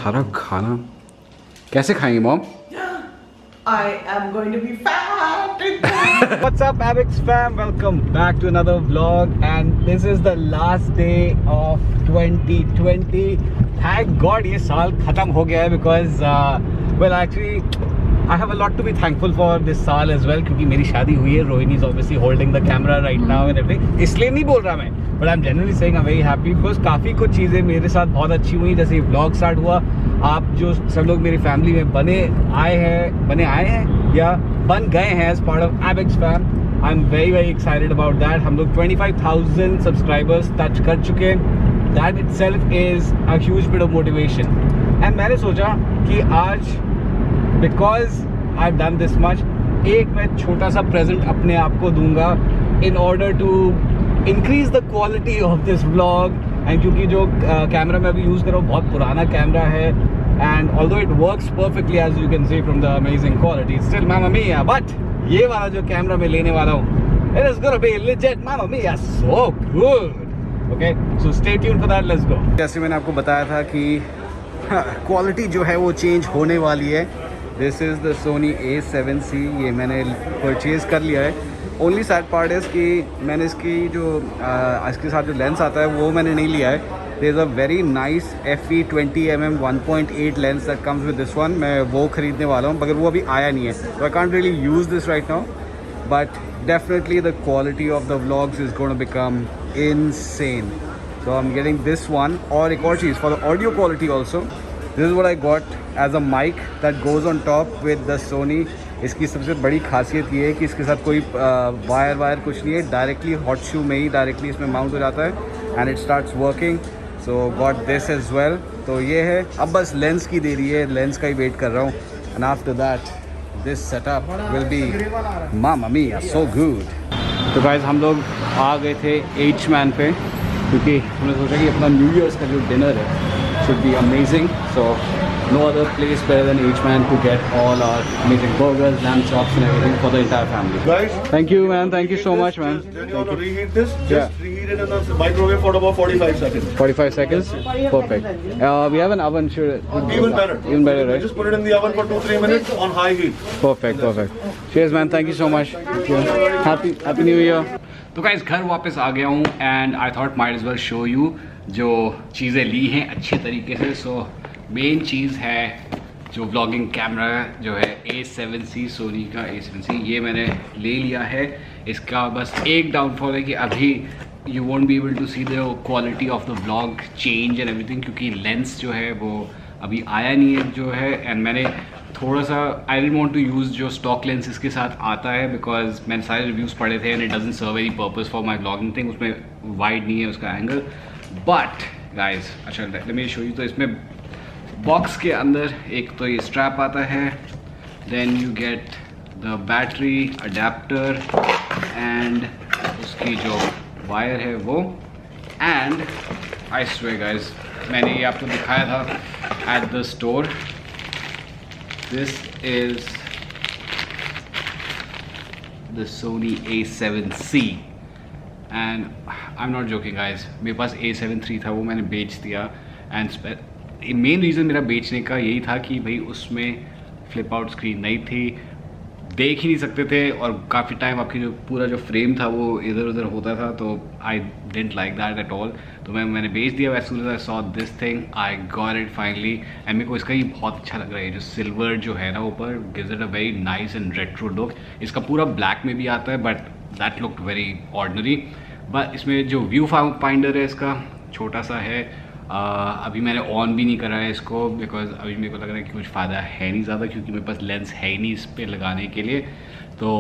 सारा खाना कैसे खाएंगे mom? I am going to be fat. What's up Abix fam? Welcome back to another vlog and this is the last day of 2020. Thank God ये साल खत्म हो गया है because well actually I have a lot to be thankful for this साल as well क्योंकि मेरी शादी हुई है. Rohini is obviously holding the camera right now and everything. इसलिए नहीं बोल रहा मैं, but I'm genuinely saying I'm very happy because काफ़ी कुछ चीज़ें मेरे साथ बहुत अच्छी हुई. जैसे ये vlog start हुआ, आप जो सब लोग मेरी फैमिली में बने आए हैं या बन गए हैं as part of Abix fam. I'm very excited about that. हम लोग 25,000 subscribers touch कर चुके हैं. That itself is a huge bit of motivation. And मैंने सोचा कि आज because I've done this much, एक मैं छोटा सा present अपने आप को दूंगा in order to increase the quality of this vlog. And क्योंकि जो कैमरा मैं अभी यूज़ कर रहा हूँ बहुत पुराना कैमरा है and although it works perfectly as you can see from the amazing quality, it's still Mamma Mia. But ये वाला जो कैमरा मैं लेने वाला हूँ, it is gonna be legit Mamma Mia, so good. Okay, so stay tuned for that. Let's go. जैसे मैंने आपको बताया था कि क्वालिटी जो है वो चेंज होने वाली है. This is the Sony A7C. ये मैंने परचेज़ कर लिया है. ओनली सैड पार्ट इज़ कि मैंने इसकी जो इसके साथ जो लेंस आता है वो मैंने नहीं लिया है. There is a very nice FE20mm 1.8 lens that comes with this one. मैं वो ख़रीदने वाला हूँ मगर वो अभी आया नहीं है. So I can't really use this right now, but definitely the quality of the vlogs is going to become insane. So I'm getting this one. और एक और चीज़ for the audio quality also, this is what I got as a mic that goes on top with the Sony. इसकी सबसे बड़ी खासियत ये है कि इसके साथ कोई वायर कुछ नहीं है. डायरेक्टली हॉट शू में ही डायरेक्टली इसमें माउंट हो जाता है and it starts working. So got this as well. तो ये है. अब बस लेंस की देरी है, लेंस का ही वेट कर रहा हूँ. And after that this setup will be mamma mia so good. तो गाइस हम लोग आ गए थे H Man पे क्योंकि हमने सोचा कि अपना न्यू ईयर्स का जो डिनर है should be amazing. So no other place better than H Man to get all our amazing burgers, lamb chops and everything for the entire family. Guys, thank you man, thank you so much man. Then you want to reheat this, just reheat it in a microwave for about 45 seconds. 45 seconds? Perfect. We have an oven, sure. Even better. Even better, right? Just put it in the oven for 2-3 minutes on high heat. Perfect. Cheers man, thank you so much. Happy New Year. तो guys घर वापस आ गया हूँ and I thought might as well show you जो चीज़ें ली हैं अच्छे तरीके से. सो मेन चीज़ है जो व्लॉगिंग कैमरा जो है A7C, सोनी का A7C, ये मैंने ले लिया है. इसका बस एक डाउनफॉल है कि अभी you won't be able to see the quality of the vlog change and everything क्योंकि लेंस जो है वो अभी आया नहीं है जो है. एंड मैंने थोड़ा सा I didn't want to use जो स्टॉक लेंस इसके साथ आता है बिकॉज मैंने सारे रिव्यूज़ पढ़े थे and it doesn't serve any purpose for my vlogging thing. उसमें वाइड नहीं है उसका एंगल. बट गाइज अच्छा लेट मी शो यू. तो इसमें बॉक्स के अंदर एक तो ये स्ट्रैप आता है, then you get the battery adapter and उसकी जो वायर है वो. एंड आई स्वेयर गाइज मैंने ये आपको दिखाया था at the store. This is the Sony A7C and I am not joking guys. मेरे पास A7 III था, वो मैंने बेच दिया. एंड मेन रीज़न मेरा बेचने का यही था कि भाई उसमें फ्लिप आउट स्क्रीन नहीं थी, देख ही नहीं सकते थे और काफ़ी टाइम आपकी जो पूरा जो फ्रेम था वो इधर उधर होता था. तो I didn't like that at all. तो मैंने बेच दिया. As soon as I saw this thing I got it finally. And मेरे को इसका ही बहुत अच्छा लग रहा है. जो सिल्वर जो है ना ऊपर gives it a very nice and retro look. इसका पूरा ब्लैक में भी आता है but that looked very ordinary. But इसमें जो व्यू फाइंडर है इसका छोटा सा है. अभी मैंने ऑन भी नहीं करा है इसको बिकॉज अभी मेरे को लग रहा है कि कुछ फ़ायदा है नहीं ज़्यादा क्योंकि मेरे पास लेंस है ही नहीं इस पर लगाने के लिए. तो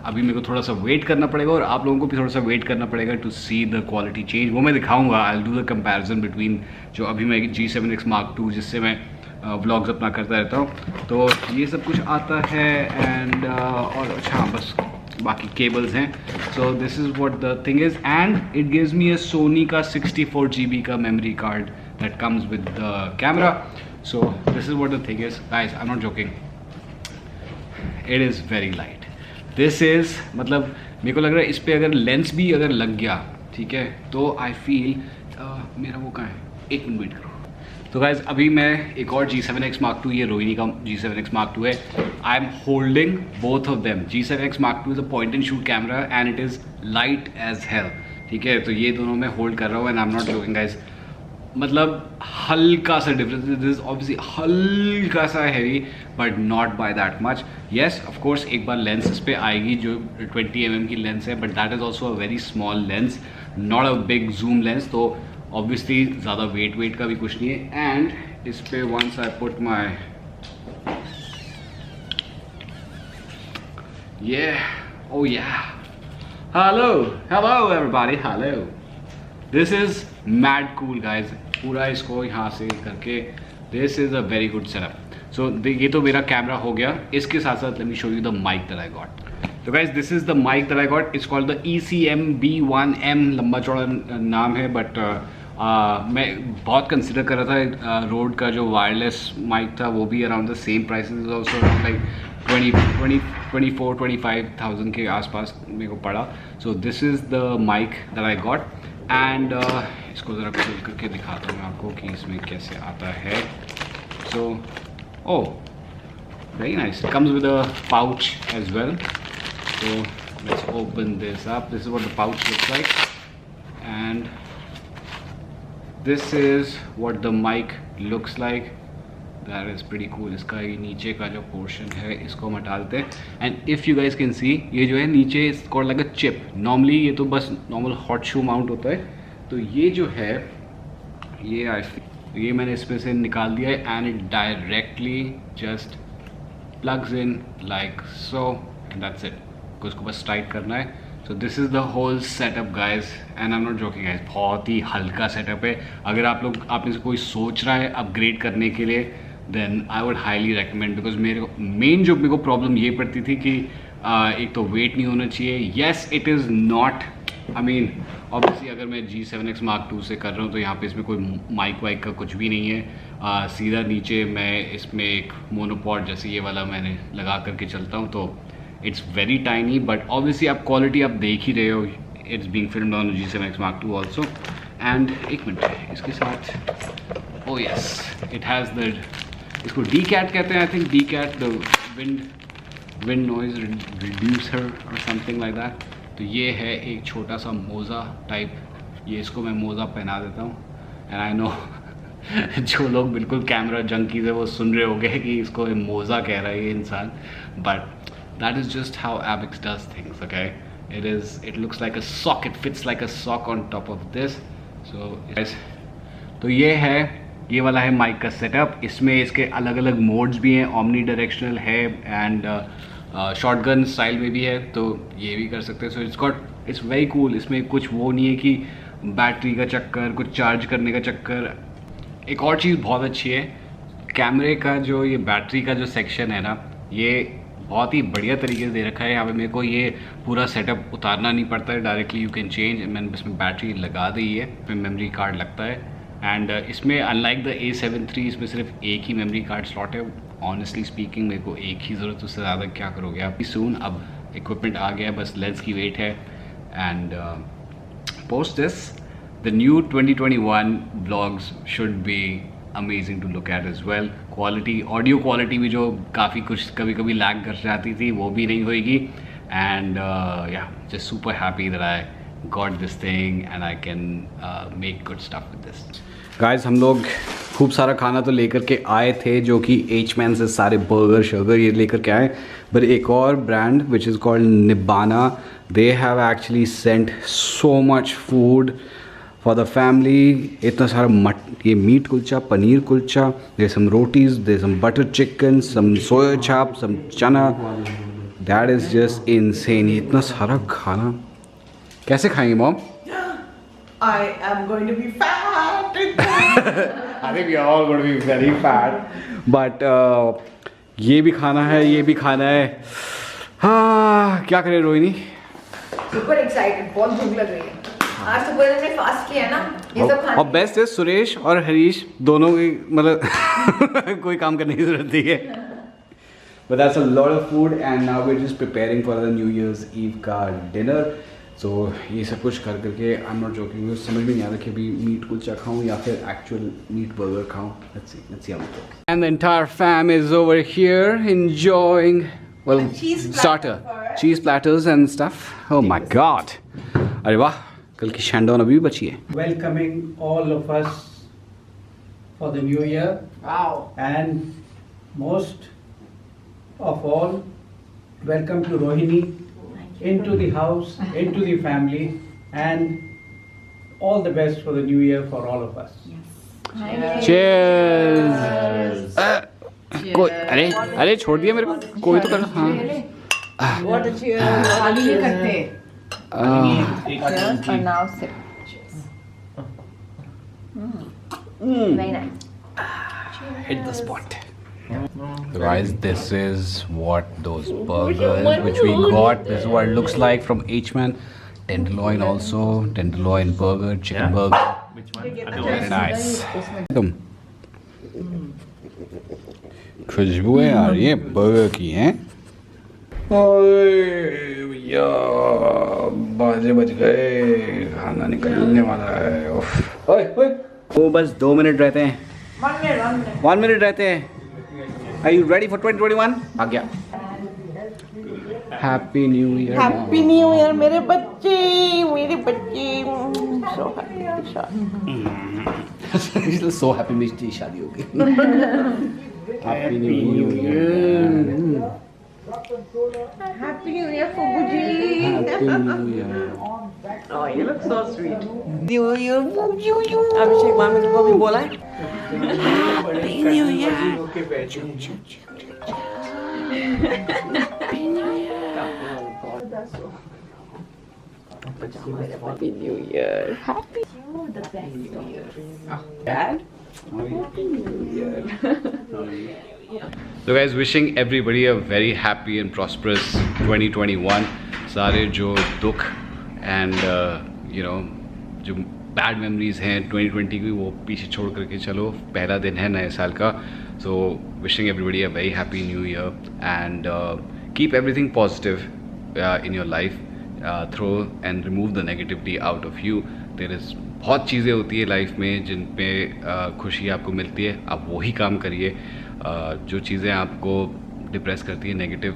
अभी मेरे को थोड़ा सा वेट करना पड़ेगा और आप लोगों को भी थोड़ा सा वेट करना पड़ेगा to see the quality change. वो मैं दिखाऊंगा. I will do the comparison between जो अभी मैं G7X Mark II जिससे मैं व्लॉग्स अपना करता रहता हूँ. तो ये सब कुछ आता है एंड और अच्छा बस बाकी केबल्स हैं. So this is what the thing is and it gives me a Sony का 64 GB का memory card that comes with the camera. So this is what the thing is guys. I am not joking, it is very light. This is मतलब मेरे को लग रहा है इस पर अगर लेंस भी अगर लग गया ठीक है तो आई फील मेरा वो कहाँ है, एक मिनट वेट करो. तो गाइज अभी मैं एक और G7X Mark II, ये रोहिणी का G7X Mark II है. I am holding both of them. G7X Mark II is a point and shoot camera and it is light as hell. ठीक है, तो ये दोनों मैं होल्ड कर रहा हूँ and I am not joking guys. मतलब हल्का सा डिफरेंस, इट इज़ ऑब्वियसली हल्का सा heavy but not by that much. Yes of course एक बार लेंस इस पे आएगी जो 20 mm की लेंस है, but that is also a very small lens, not a big zoom lens. तो ऑब्वियसली ज़्यादा वेट का भी कुछ नहीं है. एंड इस पे once I put my oh yeah, hello everybody, hello. This is mad cool guys. पूरा इसको यहाँ से करके this is a very good setup. So ये तो मेरा कैमरा हो गया. इसके साथ साथ let me show you the mic that I got. So guys, this is the mic that I got. It's called the ECM B1M. लंबा चौड़ा नाम है, but मैं बहुत कंसिडर कर रहा था. रोड का जो वायरलेस माइक था वो भी around the same prices, also like 24-25,000 के आसपास मेरे को पड़ा. So this is the mic that I got. And इसको ज़रा खोल करके दिखाता हूँ आपको कि इसमें कैसे आता है. So oh very nice, it comes with a pouch as well. So let's open this up. This is what the pouch looks like and this is what the mic looks like. That is pretty cool. इसका ये नीचे का जो portion है इसको हम हटा देते हैं. And if you guys can see, ये जो है नीचे it's called like a chip. Normally ये तो बस नॉर्मल हॉट शू माउंट होता है. तो ये जो है ये मैंने इसमें से निकाल दिया है and it directly just plugs in like so and that's it. उसको बस टाइट करना है. So this is the whole setup guys and I'm not joking guys. बहुत ही हल्का सेटअप है. अगर आप में से कोई सोच रहा है अपग्रेड करने के लिए then I would highly recommend, because मेरे को प्रॉब्लम ये पड़ती थी कि एक तो वेट नहीं होना चाहिए. yes it is not, I mean obviously अगर मैं G7X Mark II से कर रहा हूँ तो यहाँ पे इसमें कोई माइक वाइक का कुछ भी नहीं है. सीधा नीचे मैं इसमें एक मोनोपॉड जैसे ये वाला मैंने लगा करके चलता हूँ. तो it's very tiny but obviously आप क्वालिटी आप देख ही रहे हो. It's being filmed on G7X Mark II also. And एक मिनट इसके साथ ओ यस इट हैज़ द, इसको DCAT कहते हैं I think. DCAT the wind noise reducer और समथिंग लाइक दैट. तो ये है एक छोटा सा मोज़ा टाइप. ये इसको मैं मोज़ा पहना देता हूँ. एंड आई नो जो लोग बिल्कुल कैमरा जंकीज़ है वो सुन रहे होंगे कि इसको मोज़ा कह रहा है ये इंसान, but that is just how Abex does things. Okay, it looks like a sock, it fits like a sock on top of this. So guys, तो ये ये वाला है माइक का सेटअप. इसमें इसके अलग अलग मोड्स भी हैं. ओमनी डायरेक्शनल है एंड शॉटगन स्टाइल में भी है, तो ये भी कर सकते हैं. So it's very cool. इसमें कुछ वो नहीं है कि बैटरी का चक्कर, कुछ चार्ज करने का चक्कर. एक और चीज़ बहुत अच्छी है, कैमरे का जो ये बैटरी का जो सेक्शन है ना, ये बहुत ही बढ़िया तरीके से दे रखा है. यहाँ पे मेरे को ये पूरा सेटअप उतारना नहीं पड़ता है, डायरेक्टली यू कैन चेंज. मैंने इसमें बैटरी लगा दी है, इसमें मेमोरी कार्ड लगता है. एंड इसमें अनलाइक द A7 III इसमें सिर्फ एक ही मेमोरी कार्ड स्लॉट है. ऑनेस्टली स्पीकिंग मेरे को एक ही ज़रूरत, उससे ज़्यादा क्या करोगे आप. सून अब इक्विपमेंट आ गया, बस लेंस की वेट है. And post this the new 2021 blogs should be amazing to look at as well. Quality, audio quality भी जो काफ़ी कुछ कभी कभी लैग कर जाती थी वो भी नहीं होएगी. एंड या just super happy that I got this thing and I can make good stuff with this. Guys हम लोग खूब सारा खाना तो लेकर के आए थे, जो कि H-Man से सारे बर्गर शर्गर ये लेकर के आए. बट एक और brand which is called Nibbana, they have actually sent so much food for the family. इतना सारा ये meat kulcha, paneer kulcha, there some rotis, there some butter chicken, some soya chaap, some chana. That is just insane. इतना सारा खाना कैसे खाएंगे mom? I am going to be fat. I think we are all going to be very fat. But ये भी खाना है, ये भी खाना है. हाँ क्या करें रोहिणी? Super excited, बहुत भूख लग रही है. आज सुबह हमने फास्ट किया ना, ये सब खाना. और बेस्ट है सुरेश और हरीश दोनों की मतलब कोई काम करने की जरूरत नहीं है. But that's a lot of food and now we're just preparing for the New Year's Eve का dinner. तो ये सब कुछ कर करके आई एम नॉट जोकिंग, मुझे समझ में नहीं आ रहा कि अभी मीट कुलचा खाऊं या फिर एक्चुअल मीट बर्गर खाऊं. Let's see how it goes. And the entire fam is over here enjoying well starter cheese platters and stuff. Oh my god, अरे वाह, कल की शैंडोन अभी भी बची है. Welcoming all of us for the new year. Wow. And most of all, welcome to Rohini into the house, into the family, and all the best for the new year for all of us. Cheers. कोई अरे छोड़ दिया मेरे को, कोई तो कर. हाँ What a cheers. खाली नहीं करते. And now sip. Very nice. hit the spot. Guys, this is what those burgers which we got, this is what it looks like from H-Man. Tenderloin also, tenderloin burger, chicken burger. Which one? Very nice. तुम खुशबू है यार ये burger की हैं. ओए भैया बाजे बज गए, खाना निकलने वाला है. ओए ओए वो बस 2 मिनट रहते हैं. 1 मिनट रहते हैं. Are you ready for 2021? आ गया. Happy New Year. Happy New year मेरे बच्चे. So happy. So happy मेरी शादी हो गई. Happy New Year. Happy New Year Fugu ji. Happy New Year. Oh, you look so sweet. New Year Fugu you. Abhishek मामी को भी बोला है. Happy New Year. Happy New Year. Happy the best New Year. Dad happy New Year. So guys, wishing everybody a very happy and prosperous 2021. सारे जो दुख and you know जो bad memories हैं 2020 की वो पीछे छोड़ करके चलो. पहला दिन है नए साल का. So wishing everybody a very happy new year and keep everything positive in your life. Throw and remove the negativity out of you. There is बहुत चीज़ें होती है लाइफ में जिन पे खुशी आपको मिलती है. आप वही काम करिए. जो चीज़ें आपको डिप्रेस करती हैं, नेगेटिव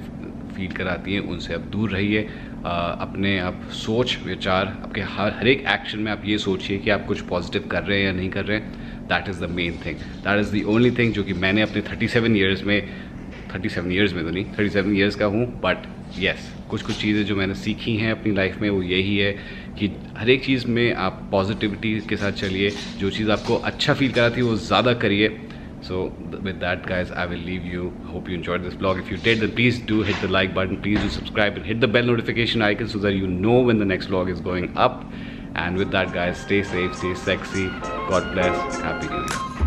फील कराती हैं, उनसे आप दूर रहिए. अपने आप सोच विचार आपके हर एक एक्शन में आप ये सोचिए कि आप कुछ पॉजिटिव कर रहे हैं या नहीं कर रहे हैं. That is the main thing. That is the only thing जो कि मैंने अपने 37 ईयर्स में तो नहीं 37 ईयर्स का हूँ, बट येस कुछ चीज़ें जो मैंने सीखी हैं अपनी लाइफ में वो यही है कि हर एक चीज़ में आप पॉजिटिविटी के साथ चलिए. जो चीज़ आपको अच्छा फील कराती है वो ज़्यादा करिए. So with that guys, I will leave you. Hope you enjoyed this vlog. If you did, then please do hit the like button. Please do subscribe and hit the bell notification icon so that you know when the next vlog is going up. And with that guys, stay safe, stay sexy. God bless. Happy New Year.